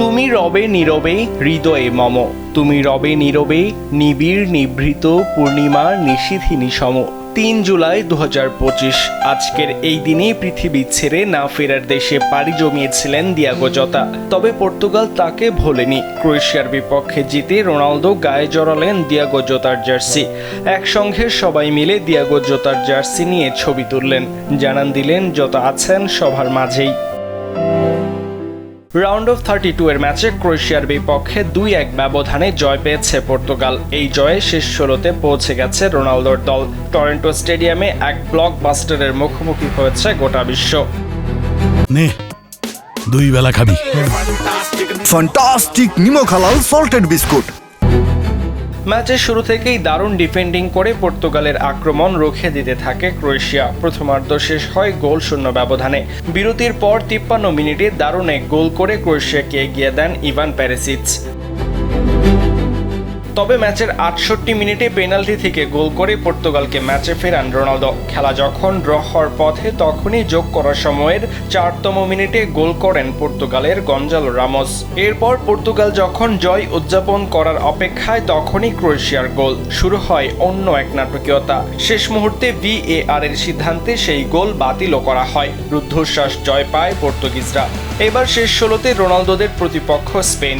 তুমি রবে নীরবে হৃদয়ে মম, তুমি রবে নীরবে নিবিড় নিভৃত পূর্ণিমার নিশীথিনী সম। ৩ জুলাই ২০২৫ আজকের এই দিনে পৃথিবী ছেড়ে না ফেরার দেশে পাড়ি জমিয়েছিলেন দিয়াগো জতা। তবে পর্তুগাল তাকে ভোলেনি। ক্রোয়েশিয়ার বিপক্ষে জিতে রোনালদো গায়ে জড়ালেন দিয়াগো জতার জার্সি। একসঙ্গে সবাই মিলে দিয়াগো জতার জার্সি নিয়ে ছবি তুললেন, জানান দিলেন জতা আছেন সবার মাঝেই। রাউন্ড অফ 32 এর ম্যাচে ক্রোয়েশিয়ার বিপক্ষে ২-১ ব্যবধানে জয় পেয়েছে পর্তুগাল। এই জয়ে শেষ ১৬তে পৌঁছে গেছে রোনালদোর দল। টরন্টো স্টেডিয়ামে এক ব্লকবাস্টারের মুখোমুখি হয়েছে গোটা বিশ্ব। নে, ২ বেলা খাবি। ফ্যান্টাস্টিক নিমক হালাল সল্টেড বিস্কুট। ম্যাচের শুরু থেকেই দারুণ ডিফেন্ডিং করে পর্তুগালের আক্রমণ রুখে দিতে থাকে ক্রোয়েশিয়া। প্রথমার্ধ শেষ হয় গোল শূন্য ব্যবধানে। বিরতির পর ৫৩ মিনিটে দারুণ এক গোল করে ক্রোয়েশিয়াকে এগিয়ে দেন ইভান পেরিসিচ। তবে ম্যাচের ৬৮ মিনিটে পেনাল্টি থেকে গোল করে পর্তুগালকে ম্যাচে ফেরান রোনালদো। খেলা যখন ড্র হওয়ার পথে তখনই যোগ করার সময়ের ৪তম মিনিটে গোল করেন পর্তুগালের গঞ্জালো রামোস। এরপর পর্তুগাল যখন জয় উদযাপন করার অপেক্ষায় তখনই ক্রোয়েশিয়ার গোল। শুরু হয় অন্য এক নাটকীয়তা। শেষ মুহূর্তে VAR এর সিদ্ধান্তে সেই গোল বাতিলও করা হয়। রুদ্ধশ্বাস জয় পায় পর্তুগিজরা। এবার শেষ ১৬তে রোনালদোদের প্রতিপক্ষ স্পেন।